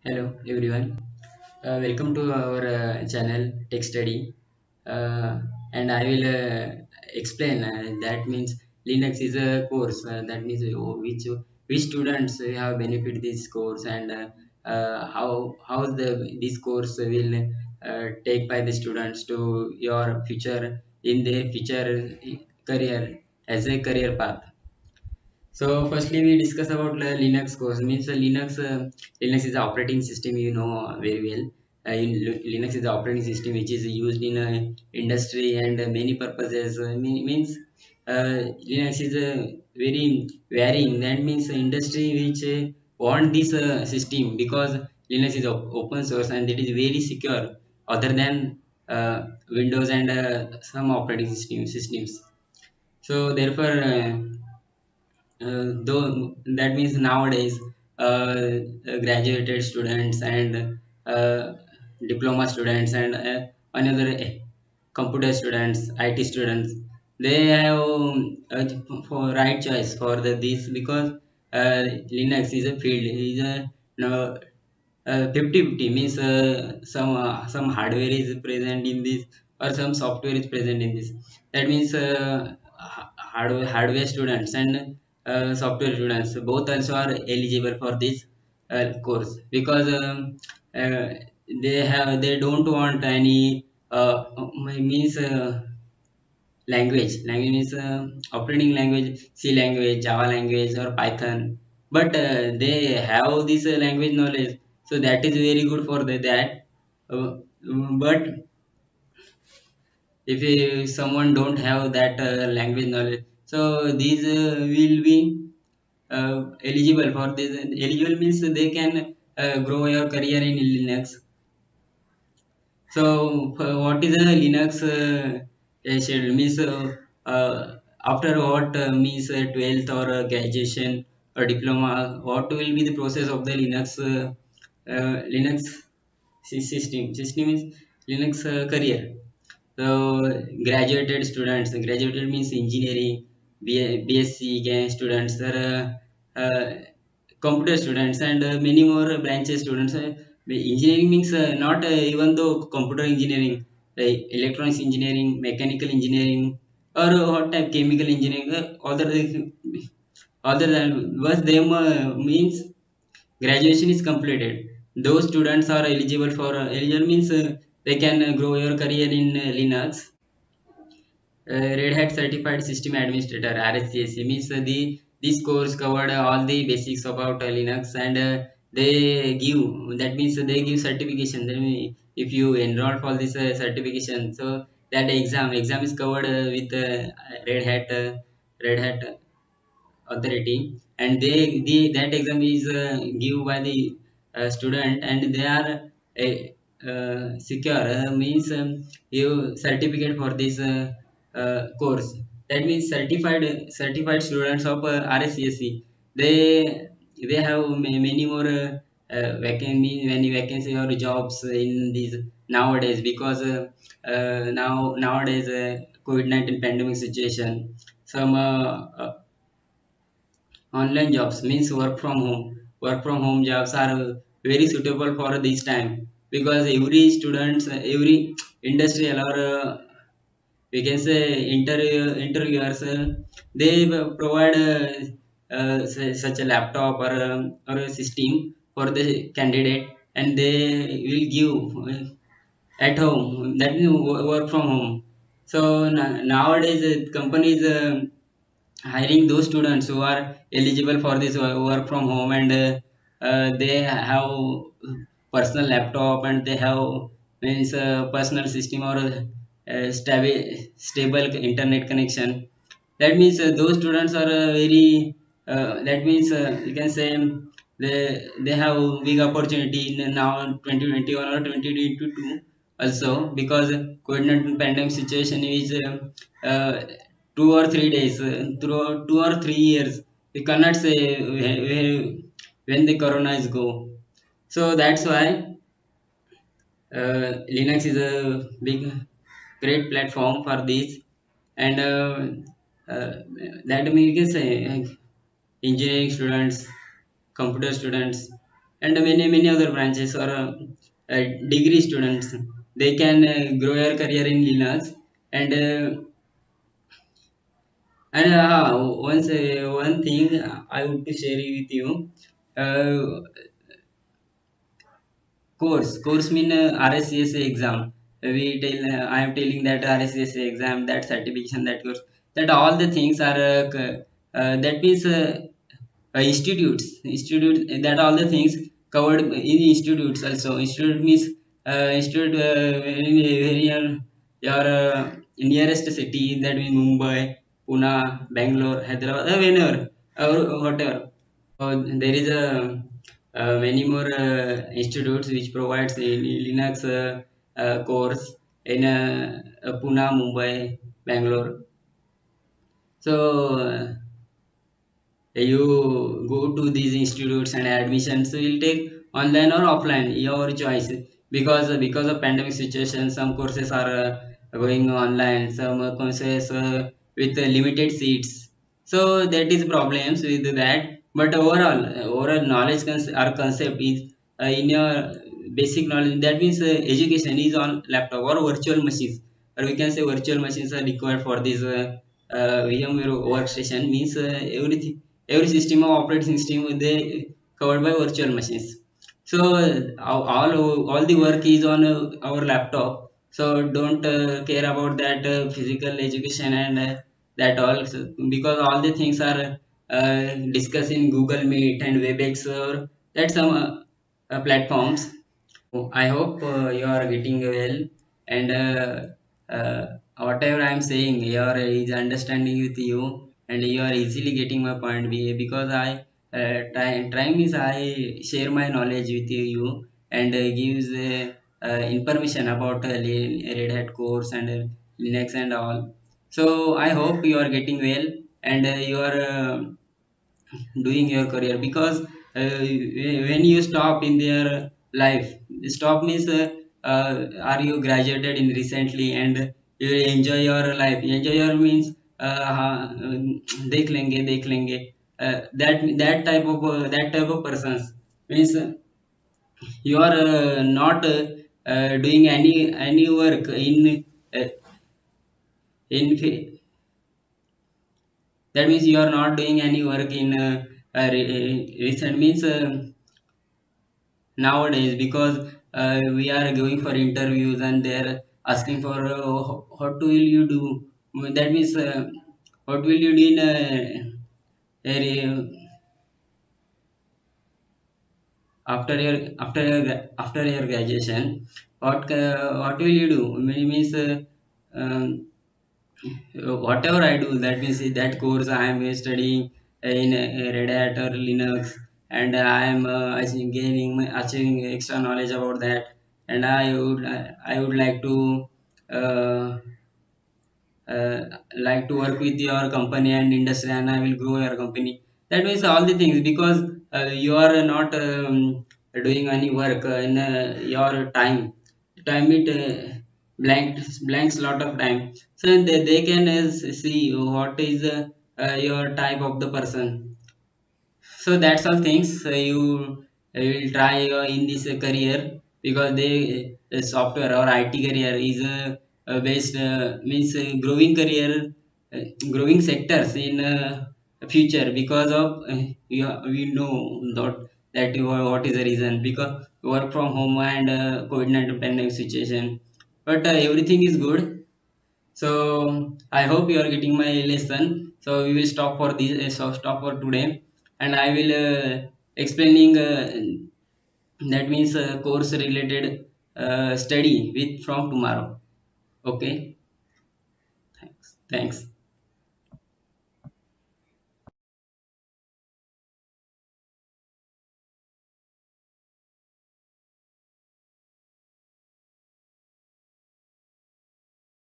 Hello everyone. Welcome to our channel Tech Study. And I will explain that means Linux is a course that means which students have benefit this course, and how the this course will take by the students to your future in their future career as a career path. So firstly, we discuss about Linux course. Means Linux is the operating system, you know very well. Linux is the operating system which is used in industry and many purposes. Means Linux is very varying. That means industry which want this system because Linux is open source and it is very secure, other than Windows and some operating systems. So therefore. Though that means nowadays graduated students and diploma students and another computer students, IT students, they have for right choice for this because Linux is a field is a no, 50-50 means some hardware is present in this or some software is present in this. That means hardware students and software students both also are eligible for this course because they don't want any means language means operating language, C language, Java language or Python, but they have this language knowledge, so that is very good for that. But if someone don't have that language knowledge, so these will be eligible for this. Eligible means they can grow your career in Linux. So, what is a Linux schedule? Means after what means 12th or graduation or diploma, what will be the process of the Linux system? System is Linux career. So, graduated means engineering, BSc students, computer students, and many more branches students. Engineering means not even though computer engineering, electronics engineering, mechanical engineering, or what type chemical engineering, other than was them means graduation is completed. Those students are eligible for eligible means they can grow your career in Linux. Red Hat Certified System Administrator (RHCSA) means this course covered all the basics about Linux, and they give, that means they give certification. Then if you enroll for this certification, so that exam is covered with Red Hat Red Hat authority, and that exam is give by the student, and they are secure means you certificate for this course. That means certified students of RSCSC, they have many more many vacancy or jobs in these nowadays because nowadays COVID-19 pandemic situation, some online jobs means work from home jobs are very suitable for this time because every students, every industrial or we can say interviewers, they provide such a laptop or a system for the candidate, and they will give at home, that means work from home. So nowadays companies hiring those students who are eligible for this work from home, and they have personal laptop, and they have means personal system or stable internet connection. That means those students are very that means you can say they have big opportunity in now 2021 or 2022 also, because COVID-19 pandemic situation is 2 or 3 days, through 2 or 3 years. We cannot say when the corona is go. So that's why Linux is a great platform for this, and that means you can say engineering students, computer students. and many other branches or degree students. They can grow your career in Linux. And one thing I would to share with you. Uh, course mean RHCSA exam. We tell I am telling that RHCSA exam, that certification, that course, that all the things are that means institutes, that all the things covered in institutes. Also institute means institute very your nearest city, that means Mumbai, Pune, Bangalore, Hyderabad, whenever or whatever. There is many more institutes which provides a Linux course in Pune, Mumbai, Bangalore. So you go to these institutes and admissions will take online or offline, your choice. Because of pandemic situation, some courses are going online, some courses with limited seats. So that is problems with that. But overall knowledge or concept is in your basic knowledge. That means education is on laptop or virtual machines, or we can say virtual machines are required for this VMware workstation. Means everything, every system of operating system they covered by virtual machines. So all the work is on our laptop. So don't care about that physical education and that all. So, because all the things are discussed in Google Meet and Webex or that some platforms. I hope you are getting well, and whatever I am saying, you are is understanding with you, and you are easily getting my point. Because I trying is I share my knowledge with you and gives information about Red Hat course and Linux and all. So I hope you are getting well, and you are doing your career. Because when you stop in their life, stop means are you graduated in recently and you enjoy your life, enjoy your means देख लेंगे that type of persons means you are not doing any work uh, in that means you are not doing any work in recent means nowadays. Because we are going for interviews and they're asking for what will you do. That means what will you do in after your graduation. What will you do. Means whatever I do, that means that course I am studying in Red Hat or Linux, and I am achieving extra knowledge about that, and I would uh, like to work with your company and industry, and I will grow your company. That means all the things. Because you are not doing any work in your time it blanks lot of time. So they can see what is your type of the person. So that's all things you will try in this career. Because the software or IT career is based means growing career, growing sectors in future. Because of we know not that what is the reason. Because work from home and COVID-19 pandemic situation, but everything is good. So I hope you are getting my lesson. So we will stop for this. So stop for today, and I will explaining. That means course related study with from tomorrow. Okay. Thanks. Thanks.